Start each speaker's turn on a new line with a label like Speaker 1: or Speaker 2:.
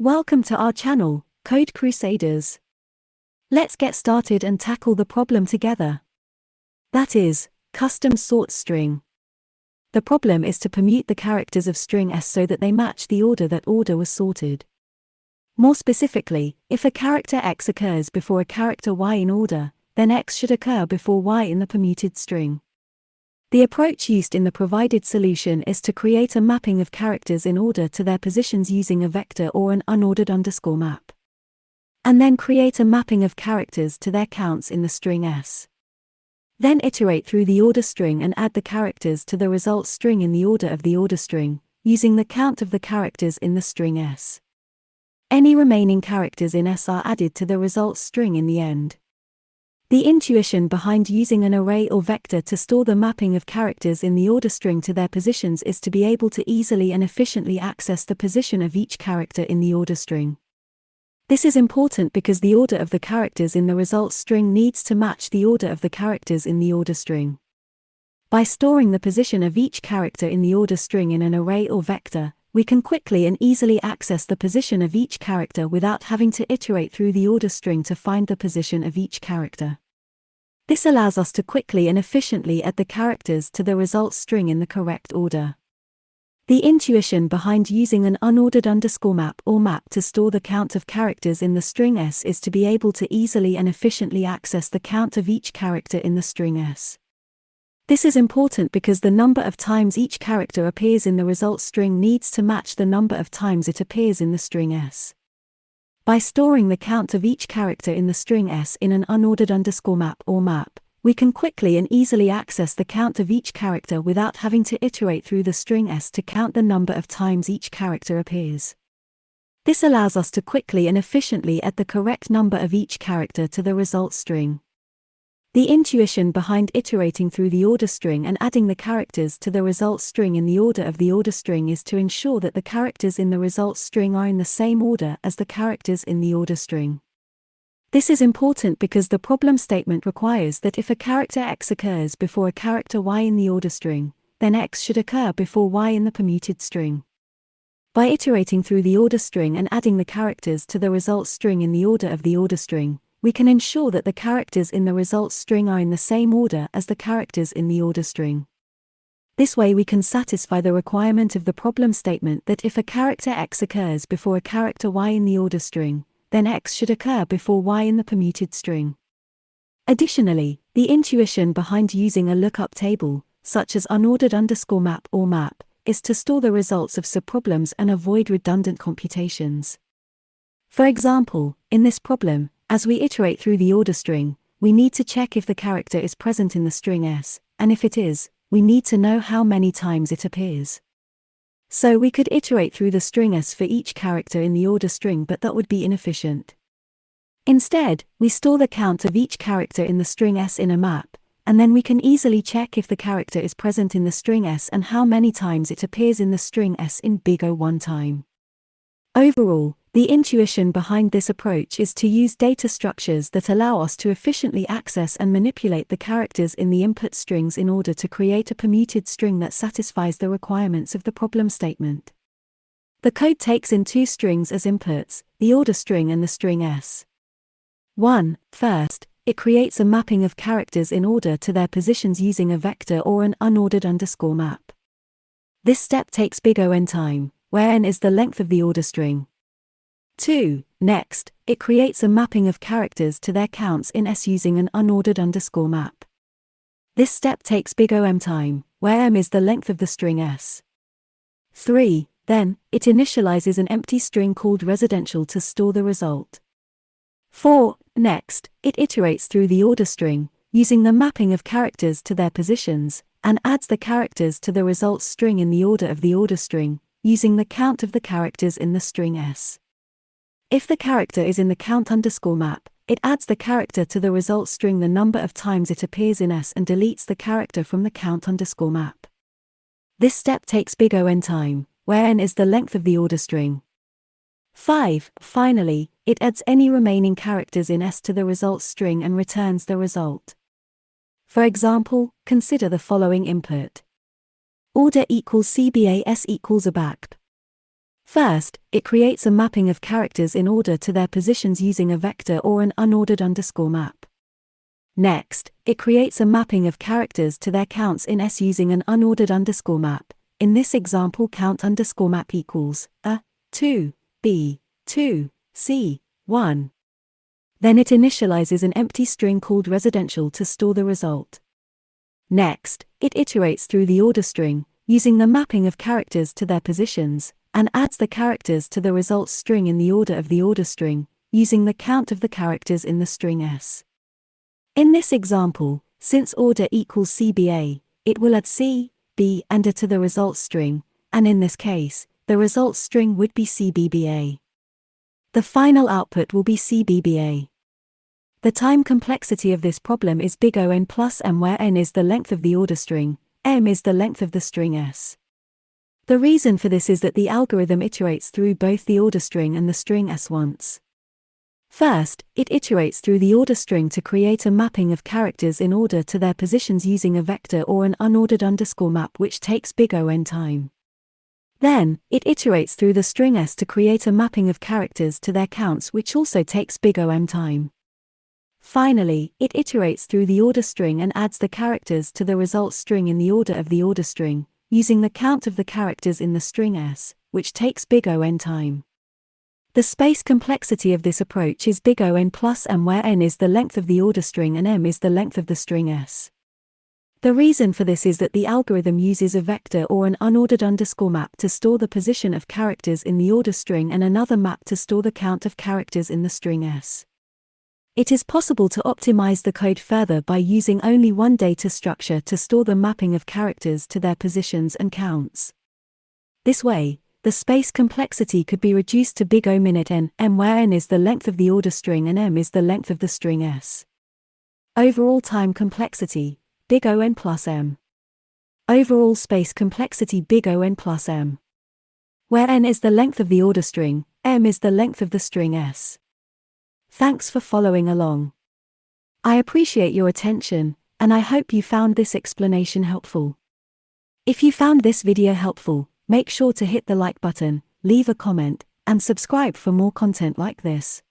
Speaker 1: Welcome to our channel, Code Crusaders. Let's get started and tackle the problem together. That is, custom sort string. The problem is to permute the characters of string S so that they match the order that order was sorted. More specifically, if a character X occurs before a character Y in order, then X should occur before Y in the permuted string. The approach used in the provided solution is to create a mapping of characters in order to their positions using a vector or an unordered underscore map. And then create a mapping of characters to their counts in the string S. Then iterate through the order string and add the characters to the result string in the order of the order string, using the count of the characters in the string S. Any remaining characters in S are added to the result string in the end. The intuition behind using an array or vector to store the mapping of characters in the order string to their positions is to be able to easily and efficiently access the position of each character in the order string. This is important because the order of the characters in the result string needs to match the order of the characters in the order string. By storing the position of each character in the order string in an array or vector, we can quickly and easily access the position of each character without having to iterate through the order string to find the position of each character. This allows us to quickly and efficiently add the characters to the result string in the correct order. The intuition behind using an unordered underscore map or map to store the count of characters in the string S is to be able to easily and efficiently access the count of each character in the string S. This is important because the number of times each character appears in the result string needs to match the number of times it appears in the string S. By storing the count of each character in the string S in an unordered underscore map or map, we can quickly and easily access the count of each character without having to iterate through the string S to count the number of times each character appears. This allows us to quickly and efficiently add the correct number of each character to the result string. The intuition behind iterating through the order string and adding the characters to the result string in the order of the order string is to ensure that the characters in the result string are in the same order as the characters in the order string. This is important because the problem statement requires that if a character X occurs before a character Y in the order string, then X should occur before Y in the permuted string. By iterating through the order string and adding the characters to the result string in the order of the order string, we can ensure that the characters in the result string are in the same order as the characters in the order string. This way we can satisfy the requirement of the problem statement that if a character X occurs before a character Y in the order string, then X should occur before Y in the permuted string. Additionally, the intuition behind using a lookup table, such as unordered underscore map or map, is to store the results of subproblems and avoid redundant computations. For example, in this problem, as we iterate through the order string, we need to check if the character is present in the string S, and if it is, we need to know how many times it appears. So we could iterate through the string S for each character in the order string, but that would be inefficient. Instead, we store the count of each character in the string S in a map, and then we can easily check if the character is present in the string S and how many times it appears in the string S in big O one time. Overall, the intuition behind this approach is to use data structures that allow us to efficiently access and manipulate the characters in the input strings in order to create a permuted string that satisfies the requirements of the problem statement. The code takes in two strings as inputs, the order string and the string S. First, it creates a mapping of characters in order to their positions using a vector or an unordered underscore map. This step takes big O(n) time, where n is the length of the order string. 2. Next, it creates a mapping of characters to their counts in S using an unordered underscore map. This step takes big O(m) time, where m is the length of the string S. 3. Then, it initializes an empty string called residential to store the result. 4. Next, it iterates through the order string, using the mapping of characters to their positions, and adds the characters to the result string in the order of the order string, using the count of the characters in the string S. If the character is in the count underscore map, it adds the character to the result string the number of times it appears in S and deletes the character from the count underscore map. This step takes big O(n) time, where n is the length of the order string. 5. Finally, it adds any remaining characters in S to the result string and returns the result. For example, consider the following input. Order equals CBA S equals ABACP. First, it creates a mapping of characters in order to their positions using a vector or an unordered underscore map. Next, it creates a mapping of characters to their counts in S using an unordered underscore map. In this example, count underscore map equals A, 2, B, 2, C, 1. Then it initializes an empty string called residential to store the result. Next, it iterates through the order string, using the mapping of characters to their positions, and adds the characters to the results string in the order of the order string, using the count of the characters in the string S. In this example, since order equals CBA, it will add C, B, and A to the results string, and in this case, the results string would be CBBA. The final output will be CBBA. The time complexity of this problem is big O n plus m, where n is the length of the order string, m is the length of the string S. The reason for this is that the algorithm iterates through both the order string and the string S once. First, it iterates through the order string to create a mapping of characters in order to their positions using a vector or an unordered underscore map, which takes big O n time. Then, it iterates through the string S to create a mapping of characters to their counts, which also takes big O m time. Finally, it iterates through the order string and adds the characters to the result string in the order of the order string, using the count of the characters in the string S, which takes big O n time. The space complexity of this approach is big O n plus m, where n is the length of the order string and m is the length of the string S. The reason for this is that the algorithm uses a vector or an unordered underscore map to store the position of characters in the order string and another map to store the count of characters in the string S. It is possible to optimize the code further by using only one data structure to store the mapping of characters to their positions and counts. This way, the space complexity could be reduced to big O minute n, m, where n is the length of the order string and m is the length of the string S. Overall time complexity, big O n plus m. Overall space complexity, big O n plus m. Where n is the length of the order string, m is the length of the string S. Thanks for following along. I appreciate your attention, and I hope you found this explanation helpful. If you found this video helpful, make sure to hit the like button, leave a comment, and subscribe for more content like this.